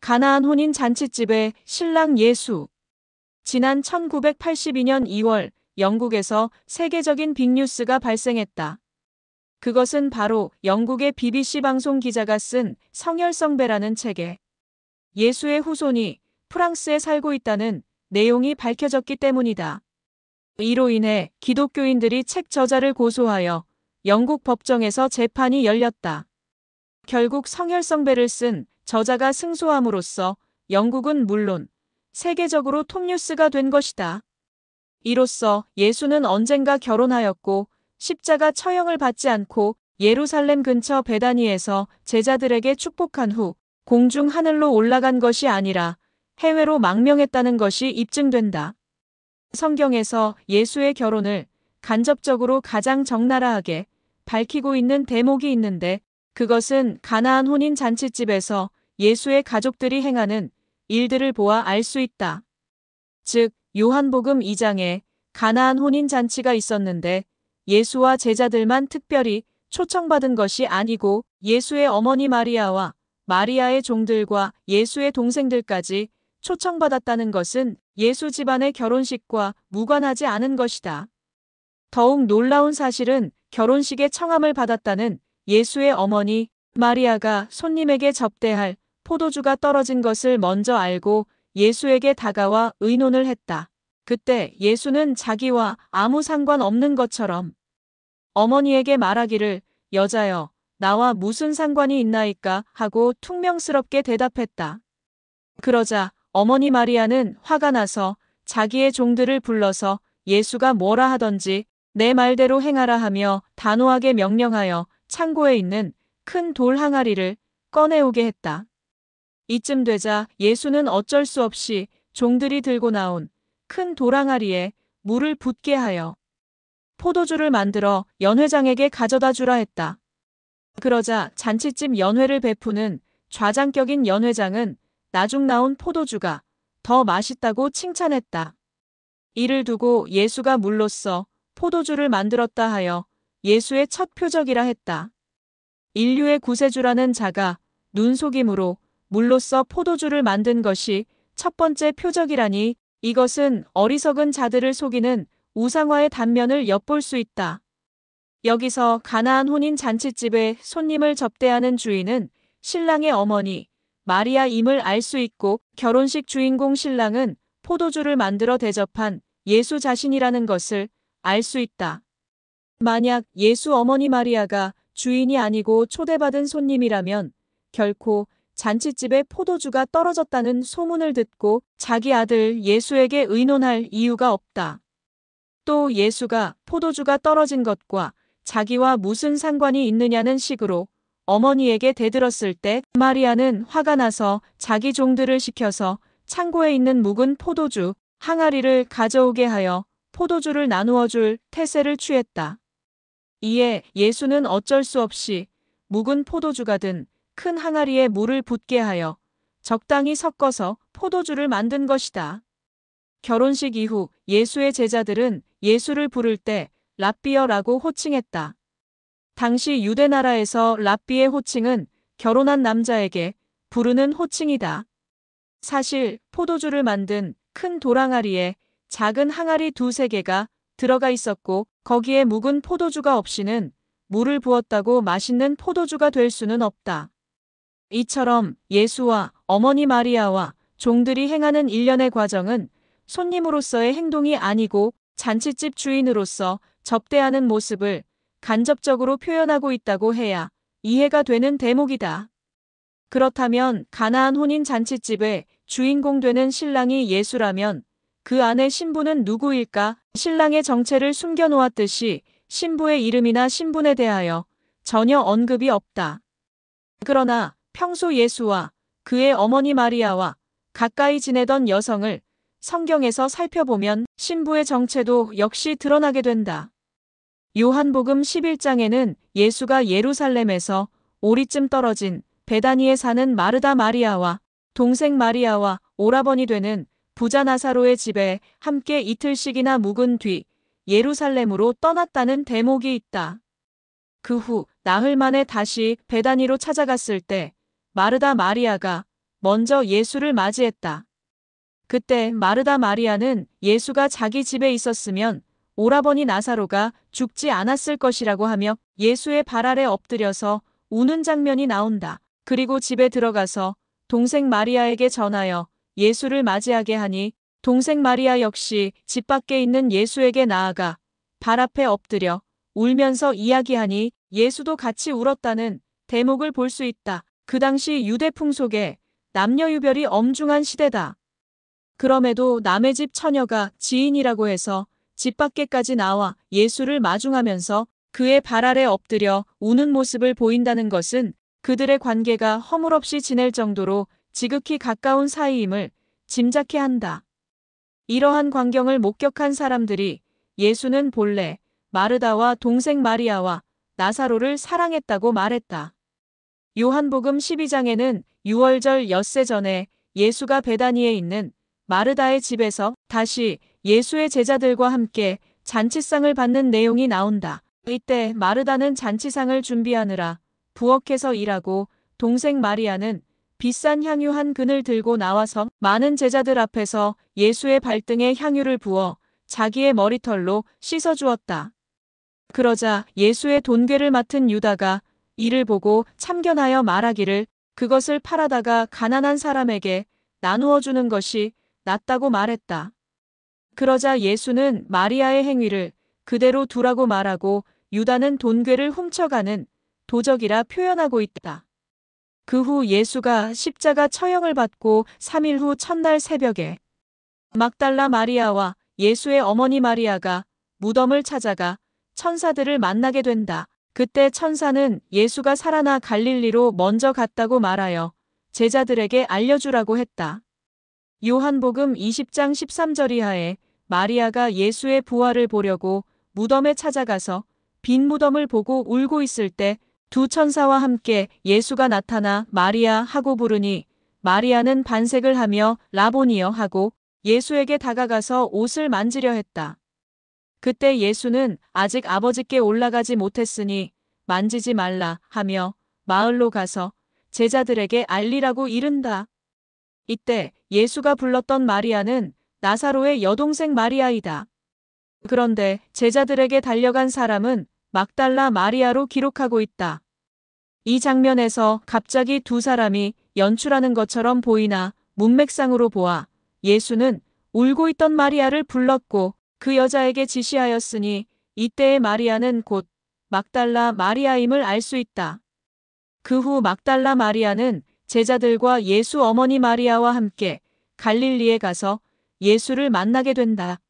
가나안 혼인 잔치집의 신랑 예수. 지난 1982년 2월 영국에서 세계적인 빅뉴스가 발생했다. 그것은 바로 영국의 BBC 방송 기자가 쓴 성혈성배라는 책에 예수의 후손이 프랑스에 살고 있다는 내용이 밝혀졌기 때문이다. 이로 인해 기독교인들이 책 저자를 고소하여 영국 법정에서 재판이 열렸다. 결국 성혈성배를 쓴 저자가 승소함으로써 영국은 물론 세계적으로 톱뉴스가 된 것이다. 이로써 예수는 언젠가 결혼하였고 십자가 처형을 받지 않고 예루살렘 근처 베다니에서 제자들에게 축복한 후 공중 하늘로 올라간 것이 아니라 해외로 망명했다는 것이 입증된다. 성경에서 예수의 결혼을 간접적으로 가장 적나라하게 밝히고 있는 대목이 있는데 그것은 가나안 혼인 잔치집에서 예수의 가족들이 행하는 일들을 보아 알 수 있다. 즉 요한복음 2장에 가나안 혼인 잔치가 있었는데 예수와 제자들만 특별히 초청받은 것이 아니고 예수의 어머니 마리아와 마리아의 종들과 예수의 동생들까지 초청받았다는 것은 예수 집안의 결혼식과 무관하지 않은 것이다. 더욱 놀라운 사실은 결혼식에 청함을 받았다는 예수의 어머니 마리아가 손님에게 접대할 포도주가 떨어진 것을 먼저 알고 예수에게 다가와 의논을 했다. 그때 예수는 자기와 아무 상관없는 것처럼 어머니에게 말하기를 여자여 나와 무슨 상관이 있나이까 하고 퉁명스럽게 대답했다. 그러자 어머니 마리아는 화가 나서 자기의 종들을 불러서 예수가 뭐라 하던지 내 말대로 행하라 하며 단호하게 명령하여 창고에 있는 큰 돌 항아리를 꺼내오게 했다. 이쯤 되자 예수는 어쩔 수 없이 종들이 들고 나온 큰 돌 항아리에 물을 붓게 하여 포도주를 만들어 연회장에게 가져다 주라 했다. 그러자 잔치집 연회를 베푸는 좌장격인 연회장은 나중 나온 포도주가 더 맛있다고 칭찬했다. 이를 두고 예수가 물로써 포도주를 만들었다 하여 예수의 첫 표적이라 했다. 인류의 구세주라는 자가 눈속임으로 물로써 포도주를 만든 것이 첫 번째 표적이라니 이것은 어리석은 자들을 속이는 우상화의 단면을 엿볼 수 있다. 여기서 가나안 혼인 잔치집에 손님을 접대하는 주인은 신랑의 어머니 마리아임을 알 수 있고 결혼식 주인공 신랑은 포도주를 만들어 대접한 예수 자신이라는 것을 알 수 있다. 만약 예수 어머니 마리아가 주인이 아니고 초대받은 손님이라면 결코 잔치집에 포도주가 떨어졌다는 소문을 듣고 자기 아들 예수에게 의논할 이유가 없다. 또 예수가 포도주가 떨어진 것과 자기와 무슨 상관이 있느냐는 식으로 어머니에게 대들었을 때 마리아는 화가 나서 자기 종들을 시켜서 창고에 있는 묵은 포도주 항아리를 가져오게 하여 포도주를 나누어 줄 태세를 취했다. 이에 예수는 어쩔 수 없이 묵은 포도주가 든 큰 항아리에 물을 붓게 하여 적당히 섞어서 포도주를 만든 것이다. 결혼식 이후 예수의 제자들은 예수를 부를 때 랍비어라고 호칭했다. 당시 유대 나라에서 랍비의 호칭은 결혼한 남자에게 부르는 호칭이다. 사실 포도주를 만든 큰 돌항아리에 작은 항아리 두세 개가 들어가 있었고 거기에 묵은 포도주가 없이는 물을 부었다고 맛있는 포도주가 될 수는 없다. 이처럼 예수와 어머니 마리아와 종들이 행하는 일련의 과정은 손님으로서의 행동이 아니고 잔치집 주인으로서 접대하는 모습을 간접적으로 표현하고 있다고 해야 이해가 되는 대목이다. 그렇다면 가나안 혼인 잔치집의 주인공 되는 신랑이 예수라면 그 안의 신부는 누구일까? 신랑의 정체를 숨겨놓았듯이 신부의 이름이나 신분에 대하여 전혀 언급이 없다. 그러나 평소 예수와 그의 어머니 마리아와 가까이 지내던 여성을 성경에서 살펴보면 신부의 정체도 역시 드러나게 된다. 요한복음 11장에는 예수가 예루살렘에서 오리쯤 떨어진 베다니에 사는 마르다 마리아와 동생 마리아와 오라버니 되는 부자 나사로의 집에 함께 이틀씩이나 묵은 뒤 예루살렘으로 떠났다는 대목이 있다. 그 후 나흘 만에 다시 베다니로 찾아갔을 때 마르다 마리아가 먼저 예수를 맞이했다. 그때 마르다 마리아는 예수가 자기 집에 있었으면 오라버니 나사로가 죽지 않았을 것이라고 하며 예수의 발 아래 엎드려서 우는 장면이 나온다. 그리고 집에 들어가서 동생 마리아에게 전하여 예수를 맞이하게 하니 동생 마리아 역시 집 밖에 있는 예수에게 나아가 발 앞에 엎드려 울면서 이야기하니 예수도 같이 울었다는 대목을 볼 수 있다. 그 당시 유대 풍속에 남녀유별이 엄중한 시대다. 그럼에도 남의 집 처녀가 지인이라고 해서 집 밖에까지 나와 예수를 마중하면서 그의 발 아래 엎드려 우는 모습을 보인다는 것은 그들의 관계가 허물없이 지낼 정도로 지극히 가까운 사이임을 짐작케 한다. 이러한 광경을 목격한 사람들이 예수는 본래 마르다와 동생 마리아와 나사로를 사랑했다고 말했다. 요한복음 12장에는 유월절 엿새 전에 예수가 베다니에 있는 마르다의 집에서 다시 예수의 제자들과 함께 잔치상을 받는 내용이 나온다. 이때 마르다는 잔치상을 준비하느라 부엌에서 일하고 동생 마리아는 비싼 향유 한 근을 들고 나와서 많은 제자들 앞에서 예수의 발등에 향유를 부어 자기의 머리털로 씻어주었다. 그러자 예수의 돈괴를 맡은 유다가 이를 보고 참견하여 말하기를 그것을 팔아다가 가난한 사람에게 나누어 주는 것이 낫다고 말했다. 그러자 예수는 마리아의 행위를 그대로 두라고 말하고 유다는 돈괴를 훔쳐가는 도적이라 표현하고 있다. 그 후 예수가 십자가 처형을 받고 3일 후 첫날 새벽에 막달라 마리아와 예수의 어머니 마리아가 무덤을 찾아가 천사들을 만나게 된다. 그때 천사는 예수가 살아나 갈릴리로 먼저 갔다고 말하여 제자들에게 알려주라고 했다. 요한복음 20장 13절 이하에 마리아가 예수의 부활을 보려고 무덤에 찾아가서 빈 무덤을 보고 울고 있을 때 두 천사와 함께 예수가 나타나 마리아 하고 부르니 마리아는 반색을 하며 라보니여 하고 예수에게 다가가서 옷을 만지려 했다. 그때 예수는 아직 아버지께 올라가지 못했으니 만지지 말라 하며 마을로 가서 제자들에게 알리라고 이른다. 이때 예수가 불렀던 마리아는 나사로의 여동생 마리아이다. 그런데 제자들에게 달려간 사람은 막달라 마리아로 기록하고 있다. 이 장면에서 갑자기 두 사람이 연출하는 것처럼 보이나 문맥상으로 보아 예수는 울고 있던 마리아를 불렀고 그 여자에게 지시하였으니 이때의 마리아는 곧 막달라 마리아임을 알 수 있다. 그 후 막달라 마리아는 제자들과 예수 어머니 마리아와 함께 갈릴리에 가서 예수를 만나게 된다.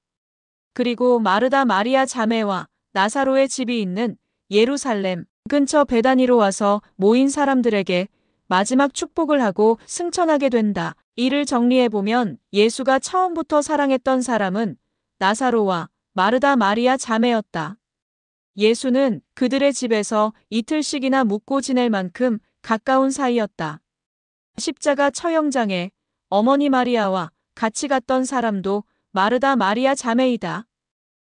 그리고 마르다 마리아 자매와 나사로의 집이 있는 예루살렘 근처 베다니로 와서 모인 사람들에게 마지막 축복을 하고 승천하게 된다. 이를 정리해보면 예수가 처음부터 사랑했던 사람은 나사로와 마르다 마리아 자매였다. 예수는 그들의 집에서 이틀씩이나 묵고 지낼 만큼 가까운 사이였다. 십자가 처형장에 어머니 마리아와 같이 갔던 사람도 마르다 마리아 자매이다.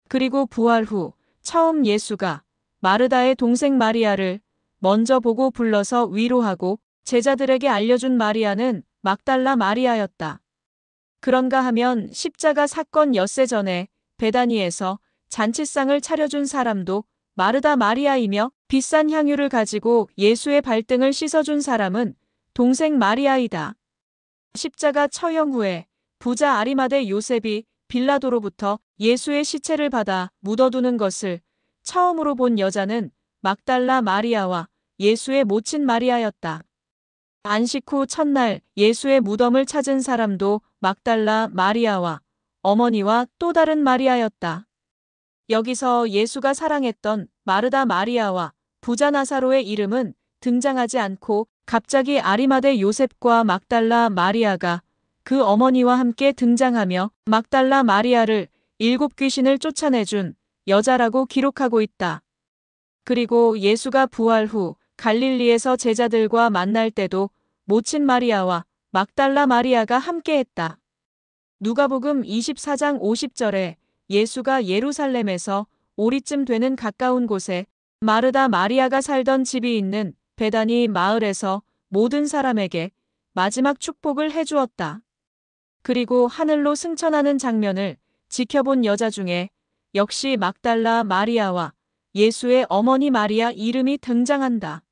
그리고 부활 후 처음 예수가 마르다의 동생 마리아를 먼저 보고 불러서 위로하고 제자들에게 알려준 마리아는 막달라 마리아였다. 그런가 하면 십자가 사건 엿새 전에 베다니에서 잔치상을 차려준 사람도 마르다 마리아이며 비싼 향유를 가지고 예수의 발등을 씻어준 사람은 동생 마리아이다. 십자가 처형 후에 부자 아리마대 요셉이 빌라도로부터 예수의 시체를 받아 묻어두는 것을 처음으로 본 여자는 막달라 마리아와 예수의 모친 마리아였다. 안식 후 첫날 예수의 무덤을 찾은 사람도 막달라 마리아와 어머니와 또 다른 마리아였다. 여기서 예수가 사랑했던 마르다 마리아와 부자 나사로의 이름은 등장하지 않고 갑자기 아리마대 요셉과 막달라 마리아가 그 어머니와 함께 등장하며 막달라 마리아를 7 귀신을 쫓아내준 여자라고 기록하고 있다. 그리고 예수가 부활 후 갈릴리에서 제자들과 만날 때도 모친 마리아와 막달라 마리아가 함께했다. 누가복음 24장 50절에 예수가 예루살렘에서 오리쯤 되는 가까운 곳에 마르다 마리아가 살던 집이 있는 베다니 마을에서 모든 사람에게 마지막 축복을 해주었다. 그리고 하늘로 승천하는 장면을 지켜본 여자 중에 역시 막달라 마리아와 예수의 어머니 마리아 이름이 등장한다.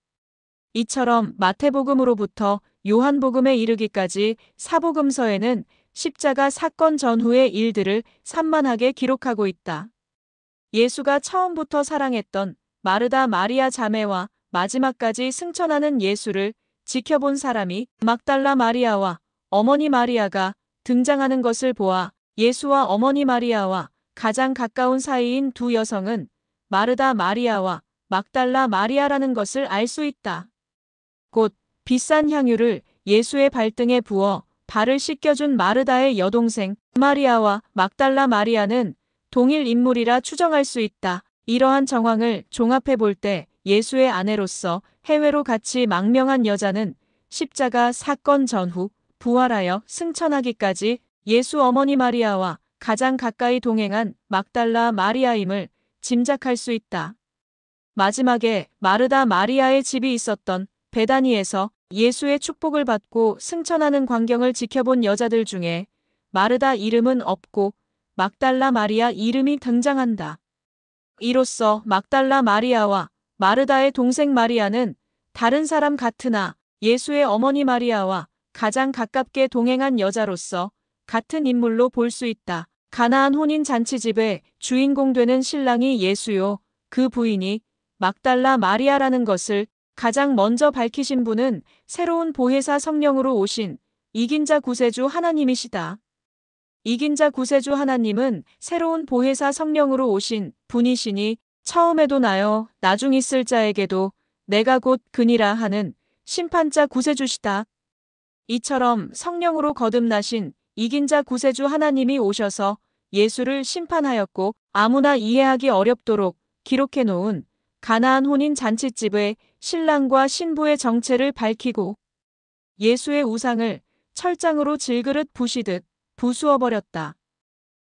이처럼 마태복음으로부터 요한복음에 이르기까지 사복음서에는 십자가 사건 전후의 일들을 산만하게 기록하고 있다. 예수가 처음부터 사랑했던 마르다 마리아 자매와 마지막까지 승천하는 예수를 지켜본 사람이 막달라 마리아와 어머니 마리아가 등장하는 것을 보아 예수와 어머니 마리아와 가장 가까운 사이인 두 여성은 마르다 마리아와 막달라 마리아라는 것을 알 수 있다. 곧 비싼 향유를 예수의 발등에 부어 발을 씻겨준 마르다의 여동생 마리아와 막달라 마리아는 동일 인물이라 추정할 수 있다. 이러한 정황을 종합해 볼 때 예수의 아내로서 해외로 같이 망명한 여자는 십자가 사건 전후 부활하여 승천하기까지 예수 어머니 마리아와 가장 가까이 동행한 막달라 마리아임을 짐작할 수 있다. 마지막에 마르다 마리아의 집이 있었던 베다니에서 예수의 축복을 받고 승천하는 광경을 지켜본 여자들 중에 마르다 이름은 없고 막달라 마리아 이름이 등장한다. 이로써 막달라 마리아와 마르다의 동생 마리아는 다른 사람 같으나 예수의 어머니 마리아와 가장 가깝게 동행한 여자로서 같은 인물로 볼 수 있다. 가나안 혼인 잔치집의 주인공 되는 신랑이 예수요, 그 부인이 막달라 마리아라는 것을 가장 먼저 밝히신 분은 새로운 보혜사 성령으로 오신 이긴 자 구세주 하나님이시다. 이긴 자 구세주 하나님은 새로운 보혜사 성령으로 오신 분이시니 처음에도 나요 나중 있을 자에게도 내가 곧 그니라 하는 심판자 구세주시다. 이처럼 성령으로 거듭나신 이긴 자 구세주 하나님이 오셔서 예수를 심판하였고 아무나 이해하기 어렵도록 기록해 놓은 가나안 혼인 잔치집의 신랑과 신부의 정체를 밝히고 예수의 우상을 철장으로 질그릇 부시듯 부수어버렸다.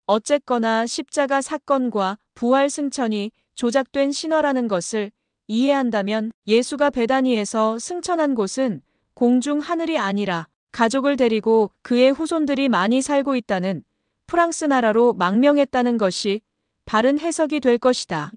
어쨌거나 십자가 사건과 부활 승천이 조작된 신화라는 것을 이해한다면 예수가 베다니에서 승천한 곳은 공중 하늘이 아니라 가족을 데리고 그의 후손들이 많이 살고 있다는 프랑스 나라로 망명했다는 것이 바른 해석이 될 것이다.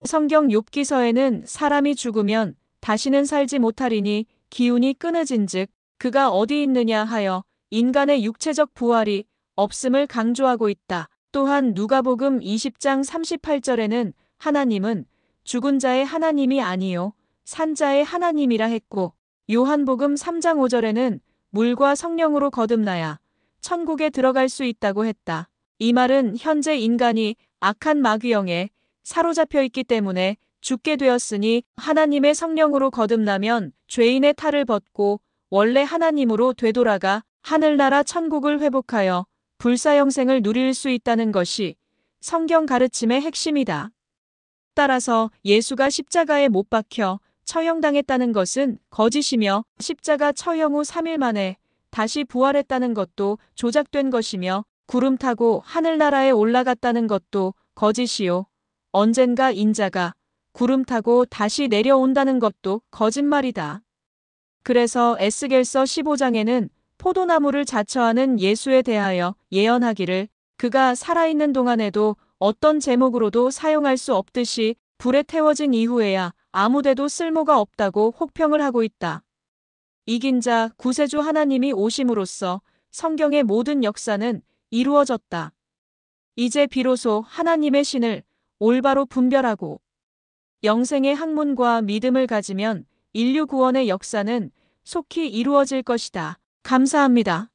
성경 욥기서에는 사람이 죽으면 다시는 살지 못하리니 기운이 끊어진즉 그가 어디 있느냐 하여 인간의 육체적 부활이 없음을 강조하고 있다. 또한 누가복음 20장 38절에는 하나님은 죽은 자의 하나님이 아니요 산자의 하나님이라 했고 요한복음 3장 5절에는 물과 성령으로 거듭나야 천국에 들어갈 수 있다고 했다. 이 말은 현재 인간이 악한 마귀영에 사로잡혀 있기 때문에 죽게 되었으니 하나님의 성령으로 거듭나면 죄인의 탈을 벗고 원래 하나님으로 되돌아가 하늘나라 천국을 회복하여 불사형생을 누릴 수 있다는 것이 성경 가르침의 핵심이다. 따라서 예수가 십자가에 못 박혀 처형당했다는 것은 거짓이며 십자가 처형 후 3일 만에 다시 부활했다는 것도 조작된 것이며 구름 타고 하늘나라에 올라갔다는 것도 거짓이요. 언젠가 인자가 구름 타고 다시 내려온다는 것도 거짓말이다. 그래서 에스겔서 15장에는 포도나무를 자처하는 예수에 대하여 예언하기를 그가 살아있는 동안에도 어떤 제목으로도 사용할 수 없듯이 불에 태워진 이후에야 아무데도 쓸모가 없다고 혹평을 하고 있다. 이긴 자 구세주 하나님이 오심으로써 성경의 모든 역사는 이루어졌다. 이제 비로소 하나님의 신을 올바로 분별하고 영생의 학문과 믿음을 가지면 인류 구원의 역사는 속히 이루어질 것이다. 감사합니다.